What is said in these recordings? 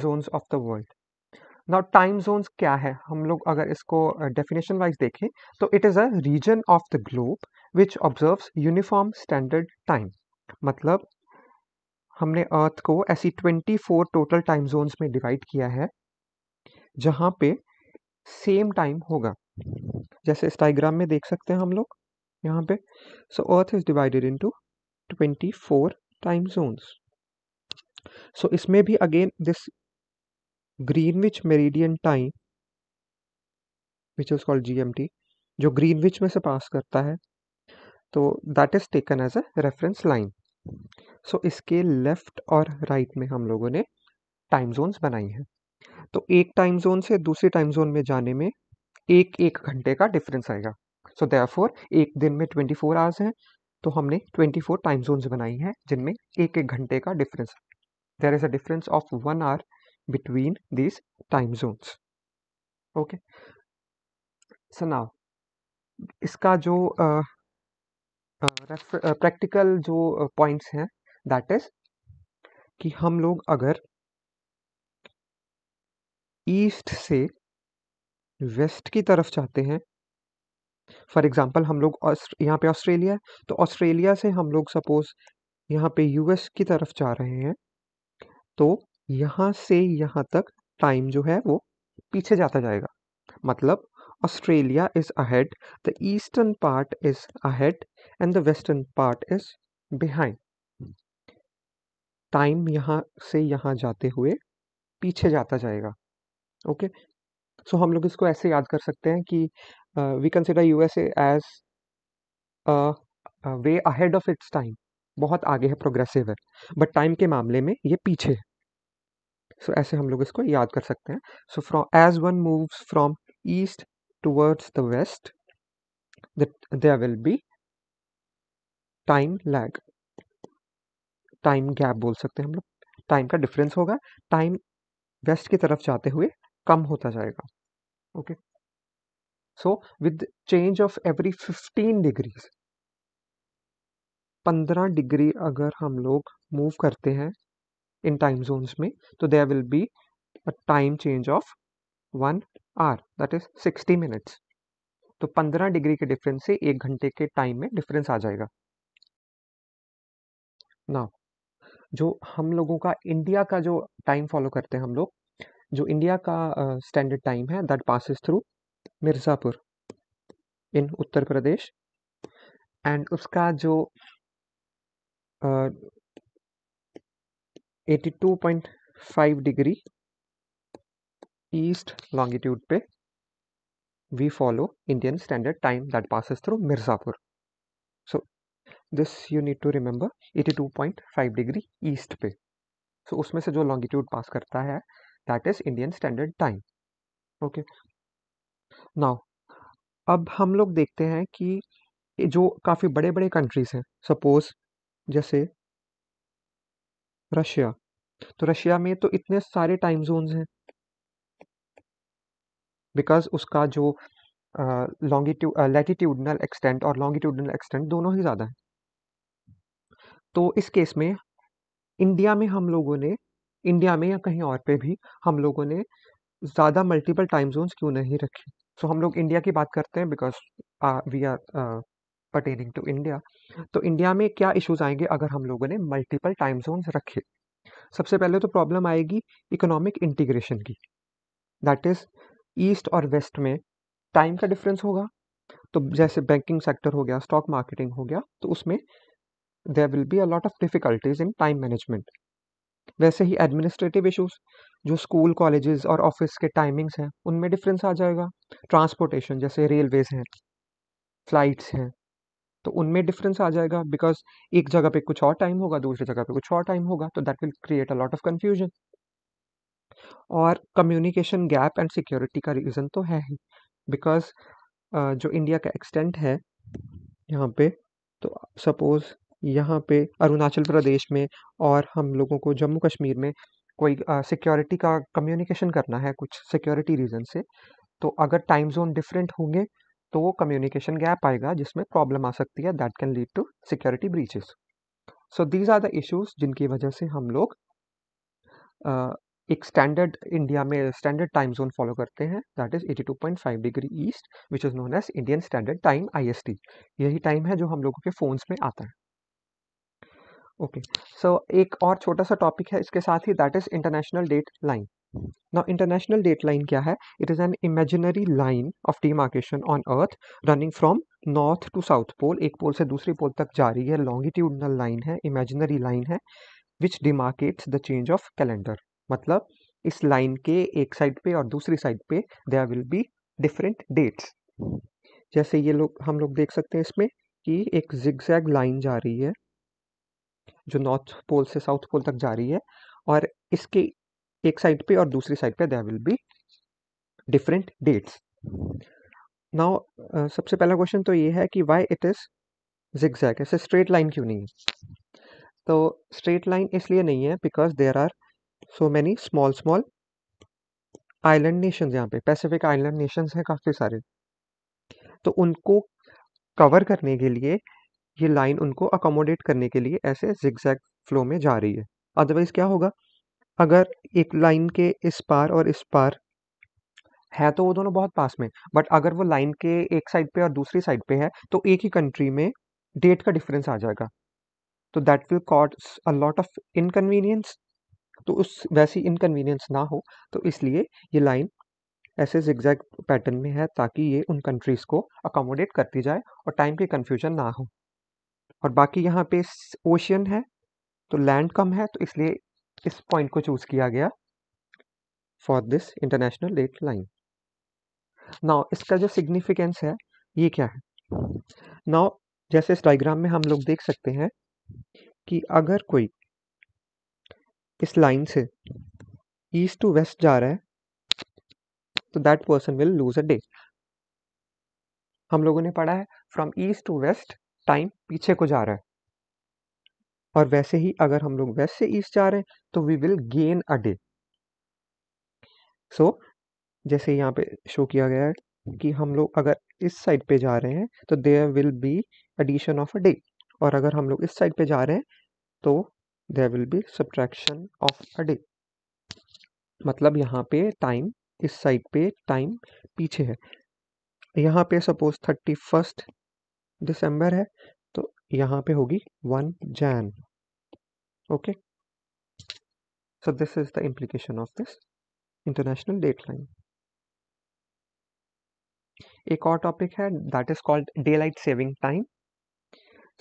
zones of the world. Now time zones क्या है, हम लोग अगर इसको डेफिनेशन वाइज देखें तो it is a region of the globe which observes uniform standard time. मतलब हमने अर्थ को ऐसी 24 टोटल टाइम जोन्स में डिवाइड किया है जहाँ पे सेम टाइम होगा. जैसे इस डायग्राम में देख सकते हैं हम लोग यहाँ पे. So earth is divided into 24 time zones. So इसमें भी again this Greenwich meridian time which is called GMT, जो ग्रीनविच में से पास करता है, तो that is taken as a reference line. So इसके लेफ्ट और राइट में हम लोगों ने टाइम जोन्स बनाई हैं. तो एक टाइम जोन से दूसरी टाइम जोन में जाने में एक एक घंटे का डिफरेंस आएगा. सो देयरफॉर एक दिन में 24 आवर्स हैं, तो हमने 24 टाइम जोन्स बनाई हैं जिनमें एक एक घंटे का difference. There is a difference of 1 hour between these time zones. Okay, so now इसका जो प्रैक्टिकल जो पॉइंट्स हैं दैट इज कि हम लोग अगर ईस्ट से वेस्ट की तरफ चाहते हैं, फॉर एग्जांपल हम लोग यहाँ पे ऑस्ट्रेलिया है, तो ऑस्ट्रेलिया से हम लोग सपोज यहाँ पे यूएस की तरफ जा रहे हैं, तो यहाँ से यहाँ तक टाइम जो है वो पीछे जाता जाएगा. मतलब Australia is ahead, the eastern part is ahead and the western part is behind. Time यहाँ से यहाँ जाते हुए पीछे जाता जाएगा. ओके, सो हम लोग इसको ऐसे याद कर सकते हैं कि we consider USA as way ahead of its time, बहुत आगे है, प्रोग्रेसिव है, बट टाइम के मामले में ये पीछे है. सो ऐसे हम लोग इसको याद कर सकते हैं. So from as one moves from east towards the west, there will be time lag, time gap बोल सकते हैं हम लोग. टाइम का डिफरेंस होगा, टाइम वेस्ट की तरफ जाते हुए कम होता जाएगा. Okay, so with change of every 15 degrees, 15 degree अगर हम लोग मूव करते हैं इन टाइम जोन्स में, तो there will be a time change of 1 hour, that is 60 minutes. तो 15 डिग्री के डिफरेंस से एक घंटे के टाइम में डिफरेंस आ जाएगा. नाउ जो हम लोगों का इंडिया का जो टाइम फॉलो करते हैं हम लोग, जो इंडिया का स्टैंडर्ड टाइम है that passes through Mirzapur in Uttar Pradesh, and उसका जो 82.5 डिग्री ईस्ट लॉन्गिट्यूड पे we follow Indian Standard Time that passes through Mirzapur. So this you need to remember, 82.5 degree east पे. so उसमें से जो लॉन्गिट्यूड पास करता है that is Indian Standard Time. okay, now अब हम लोग देखते हैं कि जो काफ़ी बड़े बड़े कंट्रीज हैं, सपोज जैसे रशिया, तो रशिया में तो इतने सारे टाइम जोन्स हैं बिकॉज उसका जो लैटिट्यूडनल एक्सटेंट और लॉन्गिट्यूडनल एक्सटेंट दोनों ही ज़्यादा है. तो इस केस में इंडिया में हम लोगों ने, इंडिया में या कहीं और पे भी हम लोगों ने ज़्यादा मल्टीपल टाइम जोन्स क्यों नहीं रखे. सो हम लोग इंडिया की बात करते हैं because we are pertaining to India. तो इंडिया में क्या इश्यूज आएंगे अगर हम लोगों ने मल्टीपल टाइम जोन्स रखे. सबसे पहले तो प्रॉब्लम आएगी इकोनॉमिक इंटीग्रेशन की, दैट इज ईस्ट और वेस्ट में टाइम का डिफरेंस होगा. तो जैसे बैंकिंग सेक्टर हो गया, स्टॉक मार्केटिंग हो गया, तो उसमें there will be a lot of difficulties in time management. वैसे ही एडमिनिस्ट्रेटिव इश्यूज, जो स्कूल कॉलेजेस और ऑफिस के टाइमिंग्स हैं उनमें डिफरेंस आ जाएगा. ट्रांसपोर्टेशन जैसे रेलवेज हैं, फ्लाइट्स हैं, तो उनमें डिफरेंस आ जाएगा बिकॉज एक जगह पे कुछ और टाइम होगा, दूसरी जगह पे कुछ और टाइम होगा, तो that will create a lot of confusion. और कम्युनिकेशन गैप एंड सिक्योरिटी का रीज़न तो है ही, बिकॉज जो इंडिया का एक्सटेंट है यहाँ पे, तो सपोज यहाँ पे अरुणाचल प्रदेश में और हम लोगों को जम्मू कश्मीर में कोई सिक्योरिटी का कम्युनिकेशन करना है कुछ सिक्योरिटी रीज़न से, तो अगर टाइम जोन डिफरेंट होंगे तो वो कम्युनिकेशन गैप आएगा जिसमें प्रॉब्लम आ सकती है, that can lead to security breaches. So these are the issues जिनकी वजह से हम लोग एक स्टैंडर्ड इंडिया में स्टैंडर्ड टाइम जोन फॉलो करते हैं, that is 82.5 degree east, which is known as Indian standard time IST। यही टाइम है जो हम लोगों के फोन्स में आता है। ओके, सो एक और छोटा सा टॉपिक है इसके साथ ही, that is international date line. Now international date line क्या है? It is an imaginary line of demarcation on earth running from north to south pole, एक पोल से दूसरी पोल तक जा रही है, लॉन्गिट्यूडनल लाइन है, इमेजिनरी लाइन है, which demarcates the change of calendar. मतलब इस लाइन के एक साइड पे और दूसरी साइड पे there will be different dates. जैसे ये लोग हम लोग देख सकते हैं इसमें कि एक जिगजैग लाइन जा रही है जो नॉर्थ पोल से साउथ पोल तक जा रही है, और इसके एक साइड पे और दूसरी साइड पे there will be different dates. Now सबसे पहला क्वेश्चन तो ये है कि व्हाई इट इज जिगजैग, ऐसे स्ट्रेट लाइन क्यों नहीं है? तो स्ट्रेट लाइन इसलिए नहीं है because there are so many small small island nations, यहाँ पे पैसिफिक आइलैंड नेशंस हैं काफ़ी सारे, तो उनको कवर करने के लिए ये लाइन उनको अकोमोडेट करने के लिए ऐसे जिगजैग फ्लो में जा रही है। अदरवाइज क्या होगा, अगर एक लाइन के इस पार और इस पार है तो वो दोनों बहुत पास में, बट अगर वो लाइन के एक साइड पे और दूसरी साइड पे है तो एक ही कंट्री में डेट का डिफरेंस आ जाएगा, तो that will cause a lot of inconvenience. तो उस वैसी इनकन्वीनियंस ना हो, तो इसलिए ये लाइन ऐसे जिगजैग पैटर्न में है ताकि ये उन कंट्रीज को अकोमोडेट करती जाए और टाइम की कंफ्यूजन ना हो। और बाकी यहाँ पे ओशियन है तो लैंड कम है, तो इसलिए इस पॉइंट को चूज किया गया for this international date line. Now इसका जो सिग्निफिकेंस है ये क्या है? नाउ जैसे इस डायग्राम में हम लोग देख सकते हैं कि अगर कोई इस लाइन से ईस्ट टू वेस्ट जा रहा है तो that person will lose a day. हम लोगों ने पढ़ा है from east to west time पीछे को जा रहा है, और वैसे ही अगर हम लोग वेस्ट से ईस्ट जा रहे हैं तो we will gain a day. So जैसे यहाँ पे शो किया गया है कि हम लोग अगर इस साइड पे जा रहे हैं तो there will be addition of a day, और अगर हम लोग इस साइड पे जा रहे हैं तो there will be subtraction of a day. मतलब यहाँ पे टाइम, इस साइड पे टाइम पीछे है। यहाँ पे सपोज 31 दिसंबर है तो यहाँ पे होगी 1 Jan. Okay, so this is the implication of this international date line. एक और टॉपिक है that is called daylight saving time.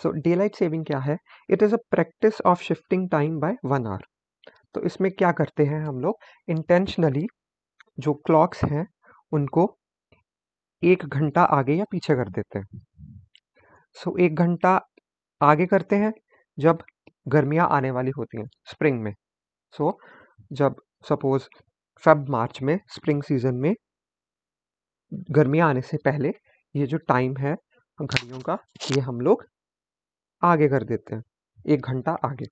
So daylight saving क्या है? It is a practice of shifting time by 1 hour. तो इसमें क्या करते हैं हम लोग, इंटेंशनली जो क्लॉक्स हैं उनको 1 घंटा आगे या पीछे कर देते हैं। सो 1 घंटा आगे करते हैं जब गर्मियाँ आने वाली होती हैं स्प्रिंग में। सो जब सपोज फेब मार्च में स्प्रिंग सीजन में गर्मियाँ आने से पहले ये जो टाइम है घड़ियों का, ये हम लोग आगे कर देते हैं 1 घंटा आगे।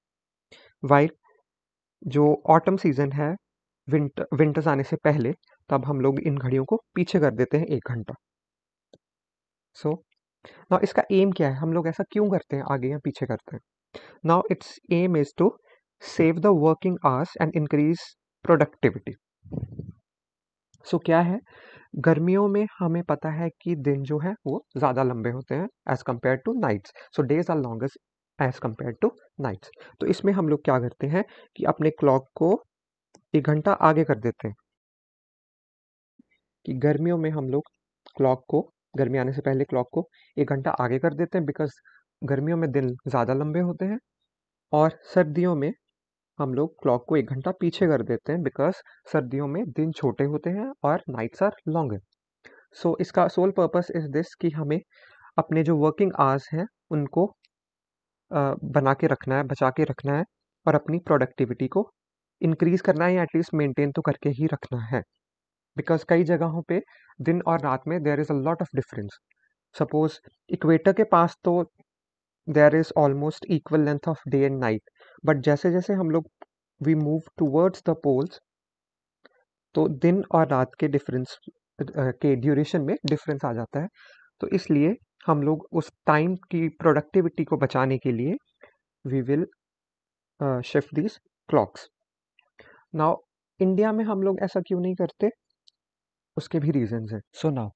वाइल जो ऑटम सीजन है विंटर्स आने से पहले, तब हम लोग इन घड़ियों को पीछे कर देते हैं 1 घंटा। सो नाउ इसका एम क्या है, हम लोग ऐसा क्यों करते हैं, आगे या पीछे करते हैं? Now its aim is to save the working hours and increase productivity. So क्या है, गर्मियों में हमें पता है कि दिन जो है वो ज़्यादा लंबे होते हैं as compare to nights, so days are longest as compare to nights. तो इसमें हम लोग क्या करते हैं कि अपने क्लॉक को 1 घंटा आगे कर देते हैं, कि गर्मियों में हम लोग क्लॉक को, गर्मी आने से पहले क्लॉक को 1 घंटा आगे कर देते हैं बिकॉज गर्मियों में दिन ज़्यादा लंबे होते हैं, और सर्दियों में हम लोग क्लॉक को 1 घंटा पीछे कर देते हैं बिकॉज सर्दियों में दिन छोटे होते हैं और नाइट्स आर लॉन्गर। सो इसका सोल पर्पस इज दिस कि हमें अपने जो वर्किंग आवर्स हैं उनको बना के रखना है, बचा के रखना है, और अपनी प्रोडक्टिविटी को इंक्रीज करना है या एटलीस्ट मेंटेन तो करके ही रखना है। बिकॉज कई जगहों पे दिन और रात में there is a lot of difference. Suppose equator के पास तो there is almost equal length of day and night, but जैसे जैसे हम लोग we move towards the poles तो दिन और रात के डिफरेंस के ड्यूरेशन में डिफरेंस आ जाता है। तो इसलिए हम लोग उस टाइम की प्रोडक्टिविटी को बचाने के लिए we will shift these clocks. Now India में हम लोग ऐसा क्यों नहीं करते? उसके भी रीजंस हैं। So now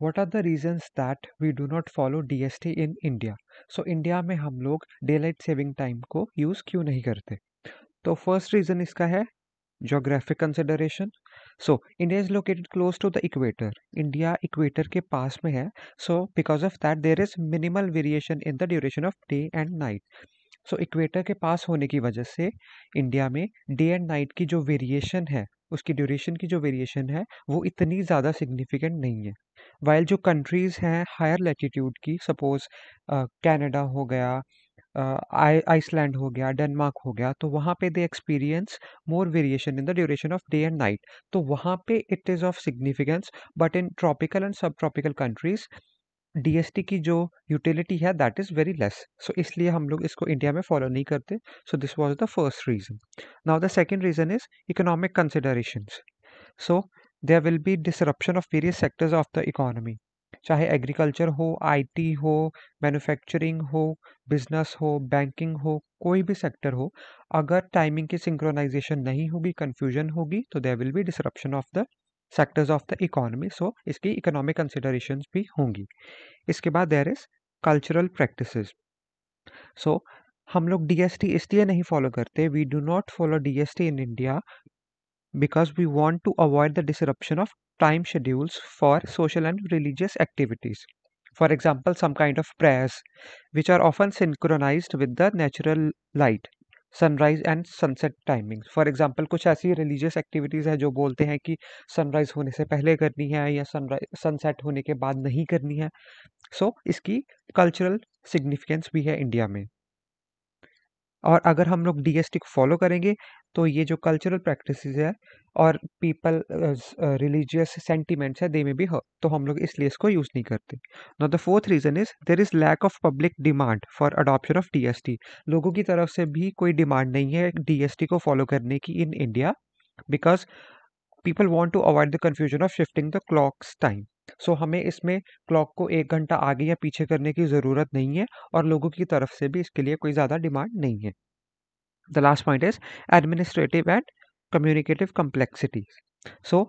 what are the reasons that we do not follow DST in India? So India में हम लोग डेलाइट सेविंग टाइम को यूज़ क्यों नहीं करते? तो फर्स्ट रीजन इसका है geographic consideration. So India is located close to the equator. India equator के पास में है. So because of that there is minimal variation in the duration of day and night. So equator के पास होने की वजह से इंडिया में डे एंड नाइट की जो वेरिएशन है, उसकी ड्यूरेशन की जो वेरिएशन है वो इतनी ज़्यादा सिग्निफिकेंट नहीं है. वाइल जो कंट्रीज़ हैं हायर लैटिट्यूड की, सपोज कनाडा हो गया, आइसलैंड हो गया, डेनमार्क हो गया, तो वहाँ पे they experience more variation in the duration of day and night. तो वहाँ पे it is of significance. But in tropical and subtropical countries DST की जो यूटिलिटी है that is very less. So इसलिए हम लोग इसको इंडिया में फॉलो नहीं करते. So this was the first reason. Now the second reason is economic considerations. So there will be disruption of various sectors of the economy. चाहे agriculture हो, IT हो, मैन्युफैक्चरिंग हो, बिजनेस हो, बैंकिंग हो, कोई भी सेक्टर हो, अगर टाइमिंग की सिंक्रोनाइजेशन नहीं होगी, कंफ्यूजन होगी, तो there will be disruption of the sectors of the economy. So इसकी इकोनॉमिक कंसिडरेशंस भी होंगी. इसके बाद there is cultural practices. So हम लोग डीएसटी इसलिए नहीं फॉलो करते, we do not follow DST in India because we want to avoid the disruption of time schedules for social and religious activities. For example, some kind of prayers, which are often synchronized with the natural light, sunrise and sunset timings. For example कुछ ऐसी religious activities है जो बोलते हैं कि sunrise होने से पहले करनी है या सनराइज सनसेट होने के बाद नहीं करनी है. सो इसकी कल्चरल सिग्निफिकेंस भी है इंडिया में. और अगर हम लोग डीएसटी को फॉलो करेंगे तो ये जो कल्चरल प्रैक्टिसेस है और पीपल रिलीजियस सेंटिमेंट्स है दे में भी हर्ट, तो हम लोग इसलिए इसको यूज़ नहीं करते. Now the fourth reason is there is lack of public demand for adoption of DST. लोगों की तरफ से भी कोई डिमांड नहीं है डीएसटी को फॉलो करने की in India, because people want to avoid the confusion of shifting the clocks time. So हमें इसमें क्लॉक को 1 घंटा आगे या पीछे करने की ज़रूरत नहीं है और लोगों की तरफ से भी इसके लिए कोई ज़्यादा डिमांड नहीं है. The last point is administrative and communicative complexity. So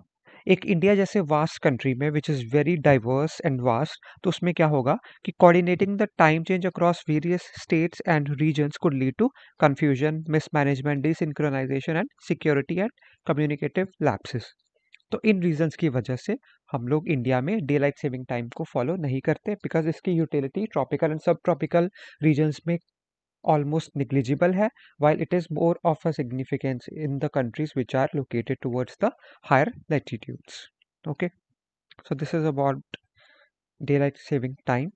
एक इंडिया जैसे वास्ट कंट्री में which is very diverse and vast, तो उसमें क्या होगा कि coordinating the time change across various states and regions could lead to confusion, mismanagement, desynchronization and security and communicative lapses. तो इन रीजंस की वजह से हम लोग इंडिया में डे लाइट सेविंग टाइम को फॉलो नहीं करते, बिकॉज इसकी यूटिलिटी ट्रॉपिकल एंड सब ट्रॉपिकल रीजन्स में almost negligible hai, while it is more of a significance in the countries which are located towards the higher latitudes. Okay, so this is about daylight saving time.